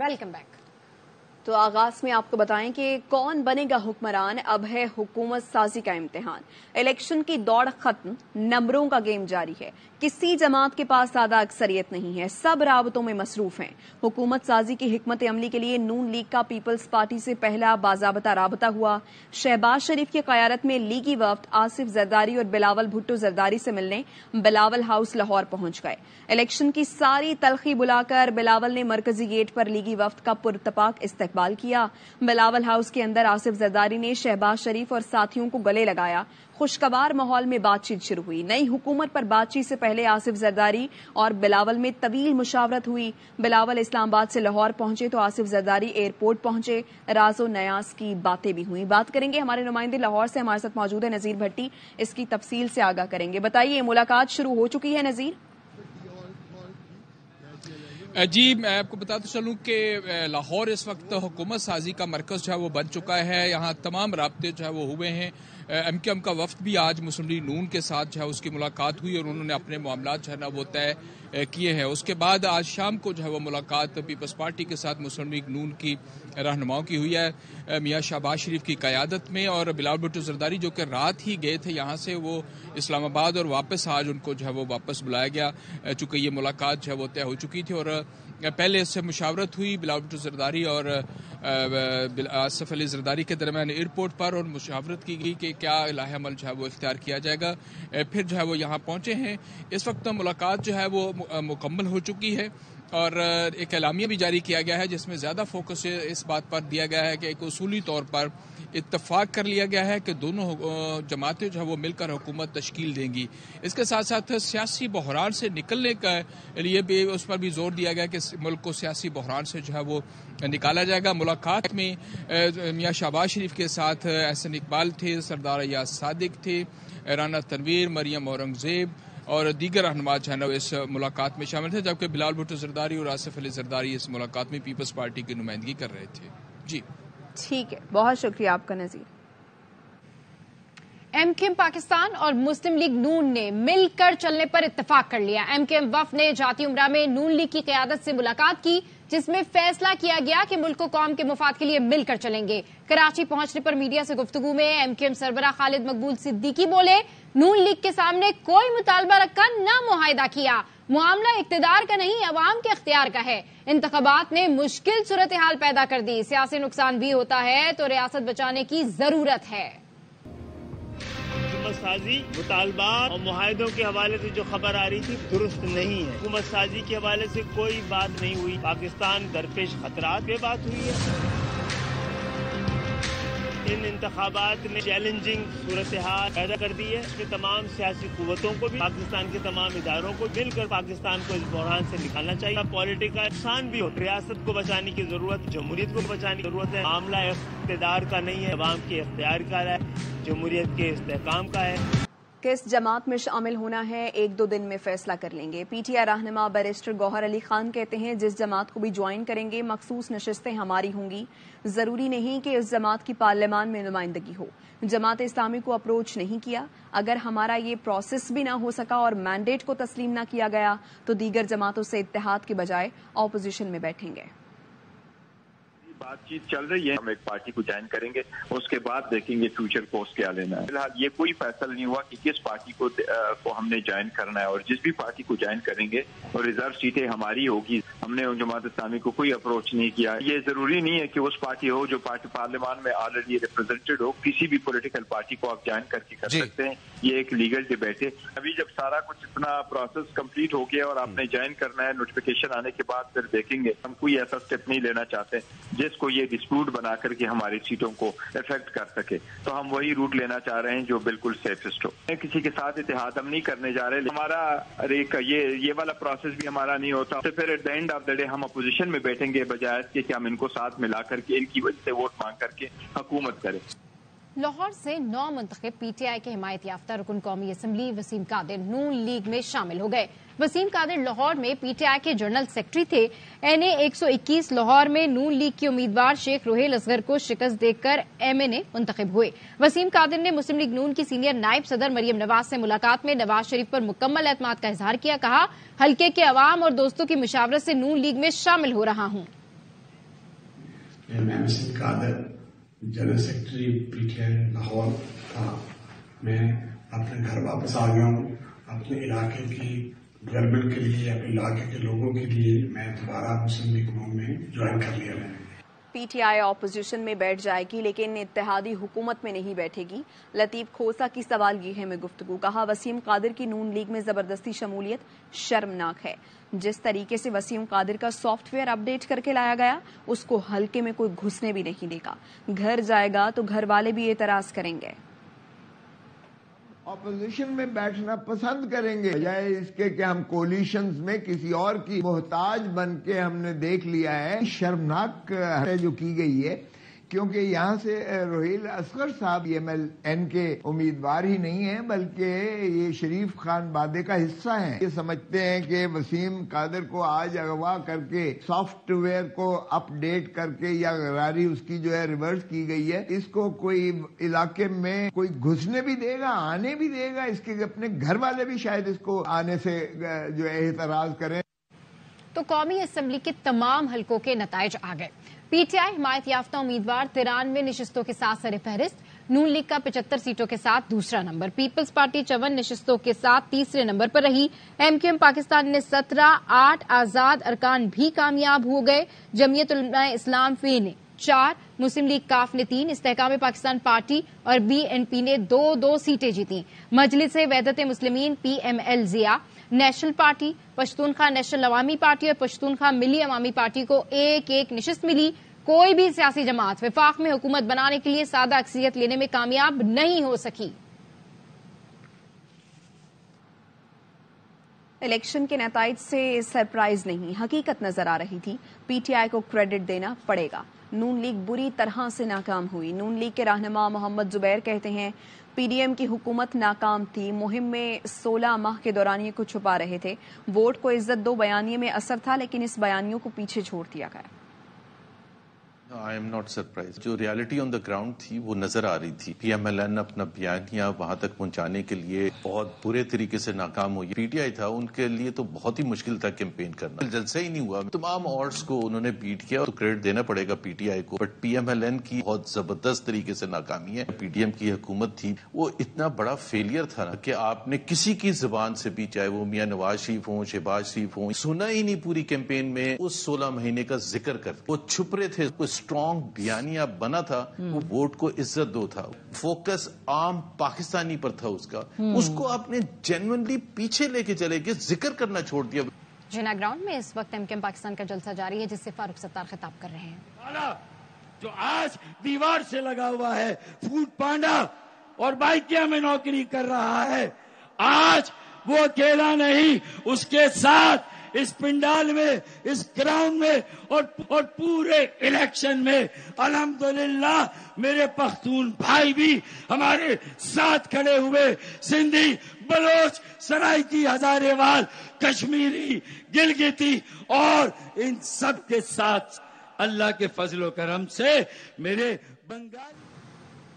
Welcome back. तो आगाज में आपको बताएं कि कौन बनेगा हुक्मरान, अब है हुकूमत साजी का इम्तिहान। इलेक्शन की दौड़ खत्म, नंबरों का गेम जारी है। किसी जमात के पास ज्यादा अक्सरियत नहीं है, सब राबतों में मसरूफ हैं। हुकूमत साजी की हिकमत अमली के लिए नून लीग का पीपल्स पार्टी से पहला बाजाबता राबता हुआ। शहबाज शरीफ की क़यादत में लीगी वफ्द आसिफ जरदारी और बिलावल भुट्टो जरदारी से मिलने बिलावल हाउस लाहौर पहुंच गए। इलेक्शन की सारी तलखी बुलाकर बिलावल ने मरकजी गेट पर लीगी वफ्द का पुरतपाक इस्तकबाल किया। बिलावल हाउस के अंदर आसिफ जरदारी ने शहबाज शरीफ और साथियों को गले लगाया। खुशगवार माहौल में बातचीत शुरू हुई। नई हुकूमत पर बातचीत से पहले आसिफ जरदारी और बिलावल में तवील मुशावरत हुई। बिलावल इस्लामाबाद से लाहौर पहुंचे तो आसिफ जरदारी एयरपोर्ट पहुंचे। राजो नयाज की बातें भी हुई। बात करेंगे, हमारे नुमाइंदे लाहौर से हमारे साथ मौजूद है नजीर भट्टी, इसकी तफसील से आगाह करेंगे। बताइए, मुलाकात शुरू हो चुकी है नजीर? जी, मैं आपको बताता चलूं कि लाहौर इस वक्त हुकूमत साजी का मरकज जो है वो बन चुका है। यहाँ तमाम राब्ते जो है वो हुए हैं। एमकेएम का वफ्द भी आज मुस्लिम लीग नून के साथ जो है उसकी मुलाकात हुई और उन्होंने अपने मामलात जो है ना वो तय किए हैं। उसके बाद आज शाम को जो है वो मुलाकात पीपल्स पार्टी के साथ मुस्लिम लीग नून की रहनुमाओं की हुई है मियां शहबाज शरीफ की क़यादत में। और बिलावल भुट्टो जरदारी जो कि रात ही गए थे यहाँ से, वो इस्लामाबाद और वापस आज उनको जो है वो वापस बुलाया गया, चूँकि ये मुलाकात जो है वो तय हो चुकी थी। और पहले इससे मुशावरत हुई बिलावल भुट्टो जरदारी और आसिफ अली जरदारी के दरमियान एयरपोर्ट पर, और मुशावरत की गई कि क्या लाहे अमल जो है वो इख्तियार किया जाएगा। फिर जो है वो यहाँ पहुंचे हैं। इस वक्त मुलाकात जो है वो मुकम्मल हो चुकी है और एक एलामिया भी जारी किया गया है जिसमें ज़्यादा फोकस इस बात पर दिया गया है कि एक उसूली तौर पर इत्तफाक कर लिया गया है कि दोनों जमातें जो है वो मिलकर हुकूमत तश्कील देंगी। इसके साथ साथ सियासी बहरान से निकलने के लिए भी उस पर भी जोर दिया गया कि मुल्क को सियासी बहरान से जो है वो निकाला जाएगा। मुलाकात में मियां शहबाज शरीफ के साथ एहसन इकबाल थे, सरदार अय्याज सादिक थे, राना तनवीर, मरियम औरंगजेब और दीगर रहनुमा जो है ना इस मुलाकात में शामिल थे, जबकि बिलावल भुट्टो जरदारी और आसिफ अली जरदारी इस मुलाकात में पीपल्स पार्टी की नुमाइंदगी कर रहे थे। जी ठीक है, बहुत शुक्रिया आपका नजीर। एमकेएम पाकिस्तान और मुस्लिम लीग नून ने मिलकर चलने पर इत्तेफाक कर लिया। एमकेएम वफ्द ने जाती उमरा में नून लीग की क़यादत से मुलाकात की, जिसमें फैसला किया गया कि मुल्क को कौम के मुफाद के लिए मिलकर चलेंगे। कराची पहुंचने पर मीडिया से गुफ्तगू में एमकेएम सरबराह खालिद मकबूल सिद्दीकी बोले, नून लीग के सामने कोई मुतालबा रखा ना मुआहिदा किया। मामला इक्तदार का नहीं, अवाम के इख्तियार का है। इंतखाबात ने मुश्किल सूरत हाल पैदा कर दी। सियासी नुकसान भी होता है तो रियासत बचाने की जरूरत है। हुकूमत साजी, मुतालबात और मुआहिदों के हवाले से जो खबर आ रही थी दुरुस्त नहीं है। हुकूमत साजी के हवाले से कोई बात नहीं हुई। पाकिस्तान दरपेश खतरात पे बात हुई है। इन इंतखाबात ने चैलेंजिंग सूरत हाल पैदा कर दी है। इसमें तमाम सियासी कुव्वतों को भी, पाकिस्तान के तमाम इदारों को मिलकर पाकिस्तान को इस बहरान से निकालना चाहिए। पॉलिटिक्स का नुकसान भी हो, रियासत को बचाने की जरूरत, जमहूरियत को बचाने की जरूरत है। मामला इख्तिदार का नहीं है, अवाम के इख्तियार का है, जमहूरियत के इस्तेहकाम का है। किस जमात में शामिल होना है 1-2 दिन में फैसला कर लेंगे। पीटीआई रहनुमा बैरिस्टर गौहर अली खान कहते हैं, जिस जमात को भी ज्वाइन करेंगे मखसूस नशिस्तें हमारी होंगी। जरूरी नहीं कि इस जमात की पार्लियामान में नुमाइंदगी हो। जमात इस्लामी को अप्रोच नहीं किया। अगर हमारा ये प्रोसेस भी ना हो सका और मैंडेट को तस्लीम ना किया गया तो दीगर जमातों से इत्तेहाद के बजाय ऑपोजिशन में बैठेंगे। बातचीत चल रही है, हम एक पार्टी को ज्वाइन करेंगे, उसके बाद देखेंगे फ्यूचर कोर्स क्या लेना है। फिलहाल ये कोई फैसला नहीं हुआ कि किस पार्टी को हमने ज्वाइन करना है, और जिस भी पार्टी को ज्वाइन करेंगे और रिजर्व सीटें हमारी होगी। हमने जमात इस्लामी को कोई अप्रोच नहीं किया। ये जरूरी नहीं है कि उस पार्टी हो जो पार्टी पार्लियामान में ऑलरेडी रिप्रेजेंटेड हो। किसी भी पॉलिटिकल पार्टी को आप ज्वाइन करके कर सकते हैं। ये एक लीगल डिबेट है। अभी जब सारा कुछ अपना प्रोसेस कंप्लीट हो गया और आपने ज्वाइन करना है, नोटिफिकेशन आने के बाद फिर देखेंगे। हम कोई ऐसा स्टेप नहीं लेना चाहते जिसको ये डिस्प्यूट बना करके हमारी सीटों को इफेक्ट कर सके। तो हम वही रूट लेना चाह रहे हैं जो बिल्कुल सेफेस्ट हो। किसी के साथ इत्तेहाद हम नहीं करने जा रहे। हमारा ये वाला प्रोसेस भी हमारा नहीं होता। तो फिर at the end of the day हम अपोजिशन में बैठेंगे बजाय इसके कि हम इनको साथ मिला करके इनकी वजह से वोट मांग करके हुकूमत करें। लाहौर से 9 मुंतखब पीटीआई के हिमायत याफ्ता रुकन कौमी असम्बली वसीम कादिर नून लीग में शामिल हो गए। वसीम कादिर लाहौर में पीटीआई के जनरल सेक्रेटरी थे। एनए 121 लाहौर में नून लीग के उम्मीदवार शेख रोहेल असगर को शिकस्त देकर एमएनए मुंतखब हुए। वसीम कादिर ने मुस्लिम लीग नून की सीनियर नायब सदर मरियम नवाज से मुलाकात में नवाज शरीफ पर मुकम्मल एतमाद का इजहार किया। कहा, हल्के के अवाम और दोस्तों की मुशावरत से नून लीग में शामिल हो रहा हूं। میں وسیم قادر جنرل سیکرٹری PTI لاہور تھا. میں اپنے گھر واپس آ گیا ہوں. اپنے علاقے کی ڈیولپمنٹ کے لیے، اپنے علاقے کے لوگوں کے لیے میں دوبارہ مسلم لیگ نون میں جوائن کر لیا. میں PTI اپوزیشن میں بیٹھ جائے گی لیکن اتحادی حکومت میں نہیں بیٹھے گی. لطیف کھوسا کی سوال یہ ہے میں گفتگو. کہا وسیم قادر کی نون لیگ میں زبردستی شمولیت شرمناک ہے. جس طریقے سے وسیم قادر کا سافٹ ویئر اپڈیٹ کر کے لایا گیا اس کو ہلکے میں کوئی گھسنے بھی نہیں دے گا. گھر جائے گا تو گھر والے بھی اعتراض کریں گے. اپوزیشن میں بیٹھنا پسند کریں گے بجائے اس کے کہ ہم کولیشنز میں کسی اور کی محتاج بن کے ہم نے دیکھ لیا ہے. شرمناک ہے جو کی گئی ہے کیونکہ یہاں سے روہیل اصغر صاحب MLN کے امیدوار ہی نہیں ہیں بلکہ یہ شریف خان بادے کا حصہ ہیں. یہ سمجھتے ہیں کہ وسیم قادر کو آج اغوا کر کے سافٹ ویئر کو اپ ڈیٹ کر کے یا غراری اس کی جو ہے ریورس کی گئی ہے، اس کو کوئی علاقے میں کوئی گھسنے بھی دے گا، آنے بھی دے گا. اس کے اپنے گھر والے بھی شاید اس کو آنے سے جو ہے اعتراض کریں. تو قومی اسمبلی کے تمام حلقوں کے نتائج آ گئے. PTI حمایت یافتہ امیدوار 93 نشستوں کے ساتھ سر فہرست. نون لیگ کا 75 سیٹوں کے ساتھ دوسرا نمبر. پیپلز پارٹی 54 نشستوں کے ساتھ تیسرے نمبر پر رہی. MQM پاکستان نے 17. 8 آزاد ارکان بھی کامیاب ہو گئے. جمعیت علماء اسلام فی نے 4. مسلم لیگ کاف نے 3. استحکام پاکستان پارٹی اور BNP نے 2 سیٹیں جیتیں. مجلس وحدت مسلمین PML Zia, national party, Pashtunkhwa national عوامی پارٹی اور پشتونخوا ملی عوامی پارٹی کو 1 نشست ملی. کوئی بھی سیاسی جماعت وفاق میں حکومت بنانے کے لیے سادہ اکثریت لینے میں کامیاب نہیں ہو سکی. الیکشن کے نتائج سے سرپرائز نہیں، حقیقت نظر آ رہی تھی. PTI کو کریڈٹ دینا پڑے گا. نون لیگ بری طرح سے ناکام ہوئی. نون لیگ کے رہنما محمد زبیر کہتے ہیں PDM کی حکومت ناکام تھی. مہم میں 16 ماہ کے دوران یہ کو چھپا رہے تھے. ووٹ کو عزت دو بیانیے میں اثر تھا لیکن اس بیانیوں کو پیچھے چھوڑ دیا گیا. I am not surprised. جو ریالٹی آن دا گراؤنڈ تھی وہ نظر آ رہی تھی. PMLN اپنا بیانیہ وہاں تک پہنچانے کے لیے بہت برے طریقے سے ناکام ہوئی. PTI تھا ان کے لیے تو بہت ہی مشکل تھا کیمپین کرنا. جلسہ ہی نہیں ہوا. تمام آڈس کو انہوں نے بیٹ کیا تو کریڈٹ دینا پڑے گا PTI کو. بٹ PMLN کی بہت زبردست طریقے سے ناکامی ہے. PDM کی حکومت تھی وہ اتنا بڑا فیلئر تھا نا کہ آپ نے کسی کی زبان سے بھی، چاہے وہ میاں نواز شریف ہوں، شہباز شریف ہوں، سنا ہی نہیں پوری کیمپین میں اس 16 مہینے کا ذکر کر. وہ چھپ رہے تھے. کوئی اسٹرانگ بیانیہ بنا تھا. وہ ووٹ کو عزت دو تھا. فوکس عام پاکستانی پر تھا اس کا. اس کو آپ نے جینوئنلی پیچھے لے کے چلے گئے، ذکر کرنا چھوڑ دیا. جنا گراؤنڈ میں اس وقت MQM پاکستان کا جلسہ جاری ہے جس سے فاروق ستار خطاب کر رہے ہیں. جو آج دیوار سے لگا ہوا ہے، فوڈ پانڈا اور بائکیا میں نوکری کر رہا ہے، آج وہ اکیلا نہیں، اس کے ساتھ اس پنڈال میں، اس گراؤنڈ میں اور پورے الیکشن میں الحمدللہ میرے پختون بھائی بھی ہمارے ساتھ کھڑے ہوئے. سندھی، بلوچ، سرائکی، ہزارے وال، کشمیری، گلگتی اور ان سب کے ساتھ اللہ کے فضل و کرم سے میرے بنگال.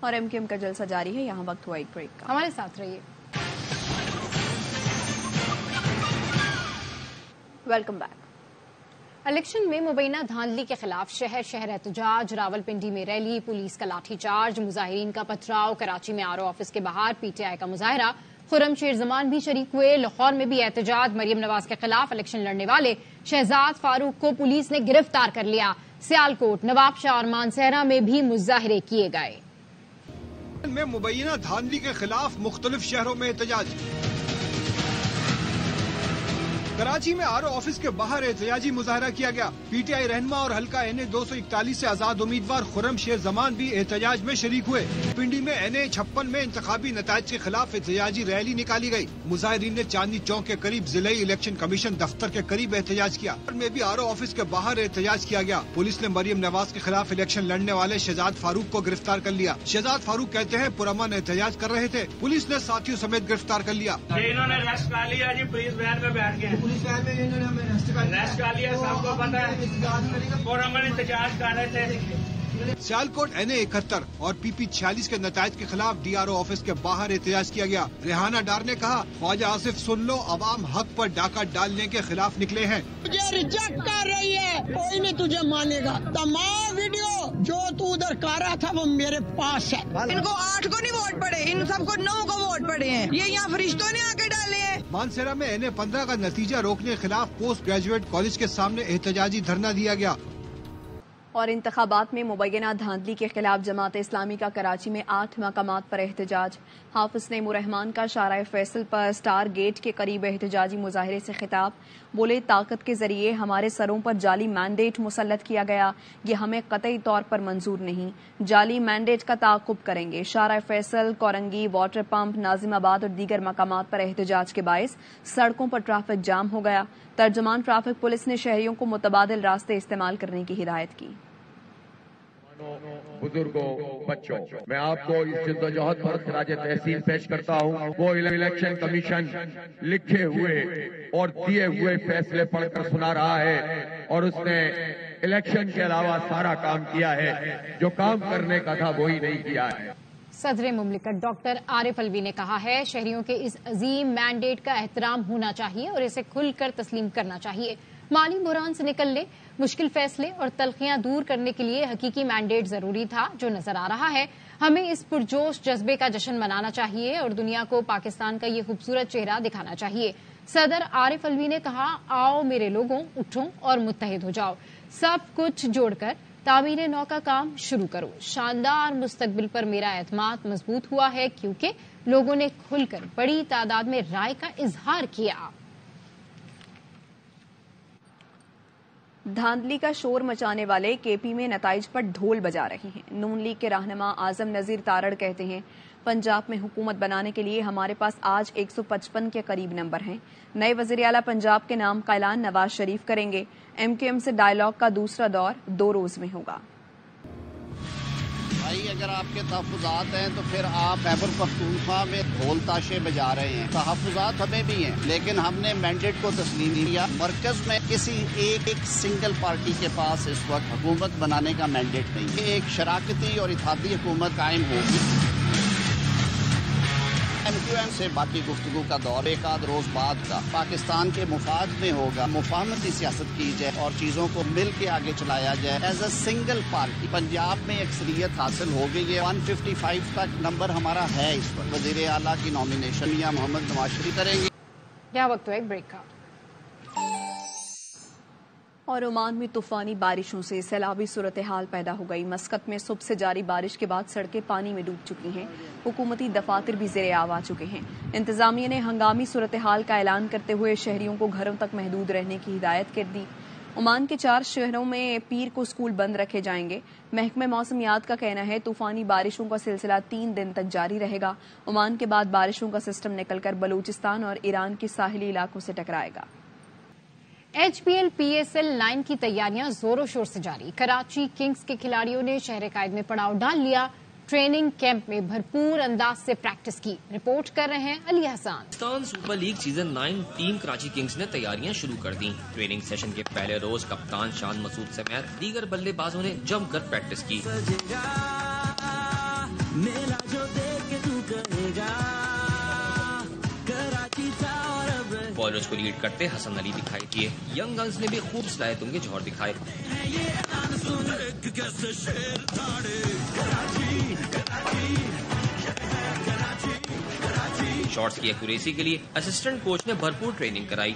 اور MQM کا جلسہ جاری ہے. یہاں وقت ہوا ایک بریک کا. ہمارے ساتھ رہیے. Welcome back. الیکشن میں مبینہ دھاندلی کے خلاف شہر شہر احتجاج. راولپنڈی میں ریلی، پولیس کا لاٹھی چارج، مظاہرین کا پتھراؤ. کراچی میں RO آفس کے باہر PTI کا مظاہرہ. خرم شیر زمان بھی شریک ہوئے. لاہور میں بھی احتجاج. مریم نواز کے خلاف الیکشن لڑنے والے شہزاد فاروق کو پولیس نے گرفتار کر لیا. سیالکوٹ، نواب شاہ اور مانسہرہ میں بھی مظاہرے کیے گئے. میں مبینہ دھاندلی کے خلاف مختلف شہروں میں احتجاج. کراچی میں RO آفس کے باہر احتجاجی مظاہرہ کیا گیا. PTI رہنما اور حلقہ NA 241 سے آزاد امیدوار خرم شیر زمان بھی احتجاج میں شریک ہوئے. پنڈی میں NA 56 میں انتخابی نتائج کے خلاف احتجاجی ریلی نکالی گئی. مظاہرین نے چاندنی چوک کے قریب ضلعی الیکشن کمیشن دفتر کے قریب احتجاج کیا. میں بھی RO آفس کے باہر احتجاج کیا گیا. پولیس نے مریم نواز کے خلاف الیکشن لڑنے والے شہزاد فاروق کو گرفتار کر لیا. شہزاد فاروق کہتے ہیں پرامن احتجاج کر رہے تھے. پولیس نے ساتھیوں سمیت گرفتار کر لیا. انہوں نے ریسٹ کر لیا جی، پولیس وین میں بیٹھ گئے. پولیس وین میں انہوں نے ہمیں ریسٹ کر لیا، سب کو پتا ہے. پرامن احتجاج کر رہے تھے. सियालकोट NA71 और PP 46 के नतायज के खिलाफ DRO ऑफिस के बाहर एहतजाज किया गया। रेहाना डार ने कहा, ख्वाजा आसिफ सुन लो, अवाम हक पर डाका डालने के खिलाफ निकले हैं। तुझे रिजेक्ट कर रही है, कोई नहीं तुझे मानेगा। तमाम वीडियो जो तू उधर कर रहा था वो मेरे पास है। इनको 8 को नहीं वोट पड़े, इन सबको 9 को वोट पड़े हैं। ये यहाँ फरिश्तों ने आके डाले हैं। मानसेरा में NA15 का नतीजा रोकने के खिलाफ पोस्ट ग्रेजुएट कॉलेज के सामने एहतजाजी धरना दिया गया। और इंतखाबात में मुबैना धांधली के खिलाफ जमात इस्लामी का कराची में 8 मकामात पर एहतजाज। हाफिज नईमुर रहमान का शारा फैसल पर स्टार गेट के करीब एहतजाजी मुजाहरे से खिताब। बोले, ताकत के जरिए हमारे सरों पर जाली मैंडेट मुसल्लत किया गया, ये हमें कतई तौर पर मंजूर नहीं। जाली मैंडेट का ताक़ुब करेंगे। शारा फैसल, कोरंगी, वाटर पंप, नाजिमाबाद और दीगर मकामात पर एहतजाज के बायस सड़कों पर ट्रैफिक जाम हो गया। तर्जुमान ट्रैफिक पुलिस ने शहरियों को मुतबादिल रास्ते इस्तेमाल करने की हिदायत की। बुजुर्गों, बच्चों, मैं आपको इस जद्दोजहद पर खराज तहसीन पेश करता हूँ। वो इलेक्शन कमीशन लिखे हुए और दिए हुए फैसले पढ़कर सुना रहा है और उसने इलेक्शन के अलावा सारा काम किया है, जो काम करने का था वही नहीं किया है। सदर मुमलिकत डॉक्टर आरिफ अलवी ने कहा है, शहरियों के इस अजीम मैंडेट का एहतराम होना चाहिए और इसे खुलकर तस्लीम करना चाहिए। माली बुहरान से निकलने, मुश्किल फैसले और तलखियां दूर करने के लिए हकीकी मैंडेट जरूरी था, जो नजर आ रहा है। हमें इस पुरजोश जज्बे का जश्न मनाना चाहिए और दुनिया को पाकिस्तान का ये खूबसूरत चेहरा दिखाना चाहिए। सदर आरिफ अलवी ने कहा, आओ मेरे लोगों, उठो और मुत्तहिद हो जाओ। सब कुछ जोड़कर तामीर नौ का काम शुरू करो। शानदार मुस्तकबिल पर मेरा एतमाद मजबूत हुआ है, क्योंकि लोगों ने खुलकर बड़ी तादाद में राय का इजहार किया। धांधली का शोर मचाने वाले KP में नताइज पर ढोल बजा रहे हैं। नून लीग के रहनुमा आजम नजीर तारड़ कहते हैं, पंजाब में हुकूमत बनाने के लिए हमारे पास आज 155 के करीब नंबर हैं। नए वज़ीर आला पंजाब के नाम का ऐलान नवाज शरीफ करेंगे। MQM से डायलॉग का दूसरा दौर 2 रोज में होगा। भाई, अगर आपके तहफ़्फ़ुज़ात हैं तो फिर आप खैबर पख्तूनख्वा में ढोल ताशे बजा रहे हैं। तहफ़्फ़ुज़ात हमें भी हैं, लेकिन हमने मैंडेट को तस्लीम किया। मरकज में किसी एक सिंगल पार्टी के पास इस वक्त हुकूमत बनाने का मैंडेट नहीं है। एक शराकती और इत्तेहादी हुकूमत कायम होगी। MQM से बाकी गुफ्तगू का दौर एक आध रोज बाद का पाकिस्तान के मुफाद में होगा। मुफाहमती सियासत की जाए और चीजों को मिल के आगे चलाया जाए। As a single party Punjab में अक्सरियत हासिल हो गई है। 155 तक नंबर हमारा है। इस पर वजीर आला की नॉमिनेशन या मोहम्मद नवाज शरीफ करेंगे। यह वक्त है एक ब्रेक का। और ओमान में तूफानी बारिशों से सैलाबी सूरत हाल पैदा हो गई। मस्कत में सुबह से जारी बारिश के बाद सड़कें पानी में डूब चुकी हैं। हुकूमती दफातर भी ज़ेरे आब आ चुके हैं। इंतजामिया ने हंगामी सूरत हाल का ऐलान करते हुए शहरियों को घरों तक महदूद रहने की हिदायत कर दी। ओमान के 4 शहरों में पीर को स्कूल बंद रखे जाएंगे। महकमे मौसमियात का कहना है, तूफानी बारिशों का सिलसिला 3 दिन तक जारी रहेगा। ओमान के बाद बारिशों का सिस्टम निकलकर बलूचिस्तान और ईरान के साहिली इलाकों से टकराएगा। HPL PSL 9 की तैयारियां जोरों शोर से जारी। कराची किंग्स के खिलाड़ियों ने शहर कायद में पड़ाव डाल लिया। ट्रेनिंग कैंप में भरपूर अंदाज से प्रैक्टिस की। रिपोर्ट कर रहे हैं Ali Hasan. Pakistan Super League season 9 team Karachi Kings ने तैयारियां शुरू कर दी। ट्रेनिंग सेशन के पहले रोज कप्तान शान मसूद समेत दीगर बल्लेबाजों ने जमकर प्रैक्टिस की। बॉलर्स को लीड करते हसन अली दिखाई दिए। यंग गन्स ने भी खूब सलाहियत उनके जौहर दिखाए। शॉट्स की एक्यूरेसी के लिए असिस्टेंट कोच ने भरपूर ट्रेनिंग कराई।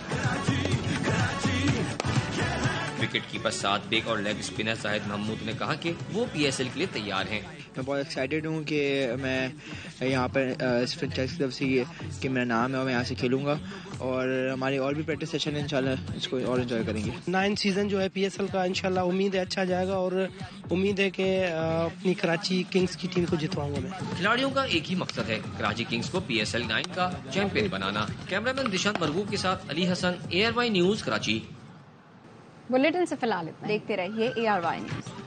विकेट कीपर साद बेग और लेग स्पिनर शाहिद महमूद ने कहा कि वो PSL के लिए तैयार हैं। मैं बहुत एक्साइटेड हूँ कि मैं यहाँ पर इस फ्रेंचाइज की तरफ से कि मेरा नाम है और मैं यहाँ से खेलूँगा और हमारे और भी प्रैक्टिस सेशन है। इंशाल्लाह इसको और एंजॉय करेंगे। 9 सीजन जो है PSL का इंशाल्लाह उम्मीद है अच्छा जाएगा और उम्मीद है कि अपनी कराची किंग्स की टीम को जितवाऊंगा मैं। खिलाड़ियों का एक ही मकसद है, कराची किंग्स को PSL 9 का चैंपियन बनाना। कैमरामैन दिशांत मरगूब के साथ Ali Hasan, ARY News Karachi. Bulletin से फिलहाल इतना। देखते रहिए ARY न्यूज।